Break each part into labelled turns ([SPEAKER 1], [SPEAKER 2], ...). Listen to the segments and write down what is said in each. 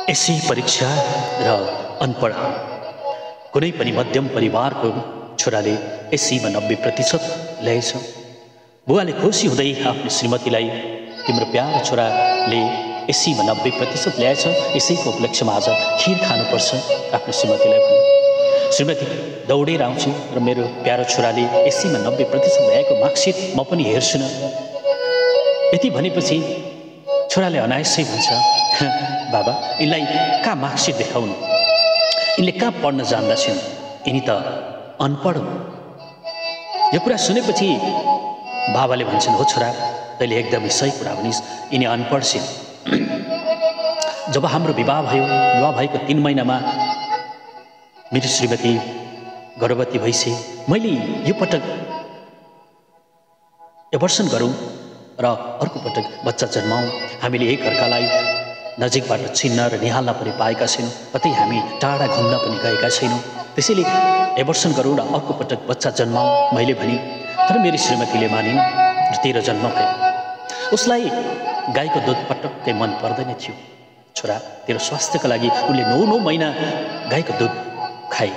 [SPEAKER 1] एसई परीक्षा र अनपढ कुनै पनि मध्यम परिवारको छोराले एसईमा 90% ल्याएछ। बुवाले खुसी हुँदै आफ्नो श्रीमतीलाई तिम्रो प्यारो छोराले एसईमा 90% ल्याएछ, यसैको उपलक्ष्यमा आज खिर खानुपर्छ आफ्नो श्रीमतीलाई भन्यो। श्रीमती दौडेर आउँछु र मेरो प्यारो छोराले एसईमा 90% ल्याएको मार्कसिट म पनि हेर्छु न। यति भनेपछि छोराले अनायासै भन्छ, बाबा यिनलाई कहाँ मार्कसिट देखाउनु, यिनले कहाँ पढ्न जान्दछन्, यिनी त अनपढ हुन्। यो कुरा सुनेपछि बाबाले भन्छन्, हो छोरा तैँले एकदमै सही कुरा भनिस्, यिनी अनपढ छिन्। जब हाम्रो विवाह भएको 3 महिनामा मेरो श्रीमती गर्भवती भइसे, मैले यो पटक एबर्सन गरौँ र अर्को पटक बच्चा जन्माउँ। हामीले एक अर्कालाई नजिकबाट चिन्न र निहाल्न पनि पाएका छैनौँ, कतै हामी टाढा घुम्न पनि गएका छैनौँ। त्यसैले एबर्सन गरौँ र अर्को पटक बच्चा जन्माउँ मैले भने। तर मेरो श्रीमतीले मानिन् र 13 जन्म भयो। उसलाई गाईको दुध पटक्कै मन पर्दैन थियो। छोरा तेरो स्वास्थ्यका लागि उनले 9 महिना गाईको दुध खाए,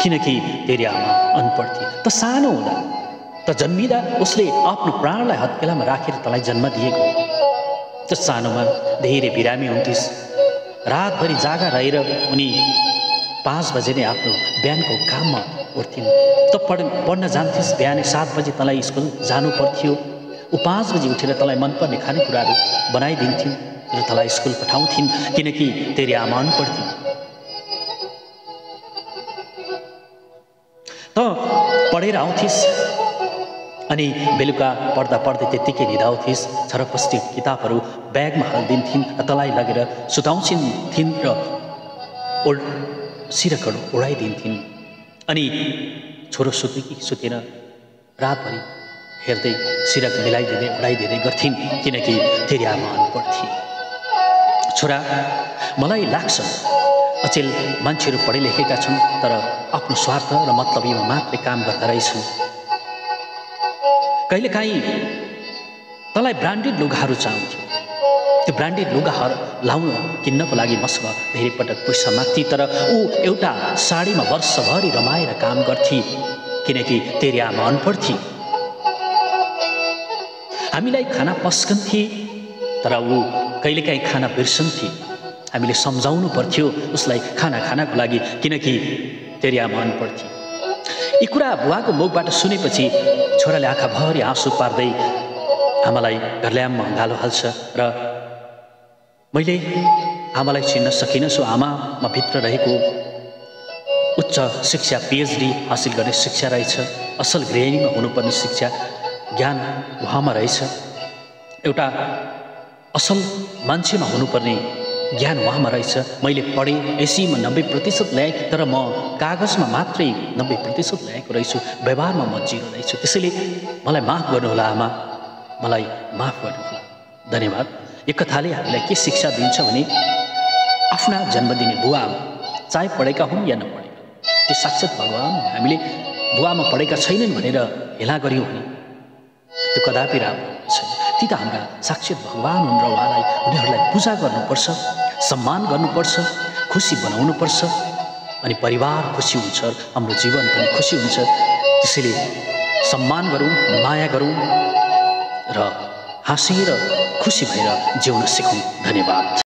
[SPEAKER 1] किनकि तेरी आमा अनपढ थिए। त सानो हुँदा त जन्मिँदा उसले आफ्नो प्राणलाई हत्केलामा राखेर तँलाई जन्म दिएको। त सानोमा धेरै बिरामी हुन्थिस्, रातभरि जागा रहेर उनी 5 बजे नै आफ्नो बिहानको काममा उठ्थिन्। त पढ्न जान्थिस्, बिहानै 7 बजे तँलाई स्कुल जानु पर्थ्यो। ऊ 5 बजे उठेर तँलाई मनपर्ने खानेकुराहरू बनाइदिन्थिन् र तँलाई स्कुल पठाउँथिन्, किनकि तेरी आमा अनपढ थिइन्। त पढेर आउँथिस् अनि बेलुका पढ्दा पढ्दै त्यत्तिकै निदाउँथिस्। छरपष्टि किताबहरू ब्यागमा हालिदिन्थिन् र तँलाई लगेर सुताउँछिन् र सिरकहरू उडाइदिन्थिन्। अनि छोरो सुत्यो कि सुतेन रातभरि हेर्दै सिरक मिलाइदिँदै उडाइदिँदै गर्थिन्, किनकि तेरी आमा अनपढ थिए। छोरा मलाई लाग्छ अचेल मान्छेहरू पढे लेखेका छन्, तर आफ्नो स्वार्थ र मतलबीमा मात्रै काम गर्दा रहेछन्। कहिलेकाहीँ तँलाई ब्रान्डेड लुगाहरू चाहन्थ्यो, त्यो ब्रान्डेड लुगाहरू लाउन किन्नको लागि मसँग धेरै पटक पैसा माग्थे, तर ऊ एउटा साडीमा वर्षभरि रमाएर काम गर्थे, किनकि तेरी आमा अनपढ थिए। हामीलाई खाना पस्कन्थे, तर ऊ कहिलेकाहीँ खाना बिर्सन्थे। हामीले सम्झाउनु पर्थ्यो उसलाई खाना खानको लागि, किनकि तेरी आमा अनपढ थिए। यी कुरा बुवाको मुखबाट सुनेपछि छोराले आँखाभरि आँसु पार्दै आमालाई घरल्याममा गालो हाल्छ र मैले आमालाई चिन्न सकिनँ। सो आमामा भित्र रहेको उच्च शिक्षा PhD हासिल गर्ने शिक्षा रहेछ, असल गृहिणीमा हुनुपर्ने शिक्षा ज्ञान उहाँमा रहेछ, एउटा असल मान्छेमा हुनुपर्ने ज्ञान उहाँमा रहेछ। मैले पढेँ, एसईमा 90% ल्याएँ, तर म कागजमा मात्रै 90% ल्याएको रहेछु, व्यवहारमा म 0 रहेछु। त्यसैले मलाई माफ गर्नुहोला आमा, मलाई माफ गर्नुहोला। धन्यवाद। यो कथाले हामीलाई के शिक्षा दिन्छ भने आफ्ना जन्म दिने बुवा चाहे पढेका हुन् या नपढेका, त्यो साक्षात् भगवान हुन्। हामीले बुवामा पढेका छैनन् भनेर हेला गऱ्यौँ भने त्यो कदापि राम्रो छैन। ती त हाम्रा साक्षात् भगवान हुन् र उनीहरूलाई पूजा गर्नुपर्छ, सम्मान गर्नुपर्छ, खुसी बनाउनुपर्छ, अनि परिवार खुसी हुन्छ, हाम्रो जीवन पनि खुसी हुन्छ। त्यसैले सम्मान गरौँ, माया गरौँ र हाँसेर खुसी भएर जिउन सिकौँ। धन्यवाद।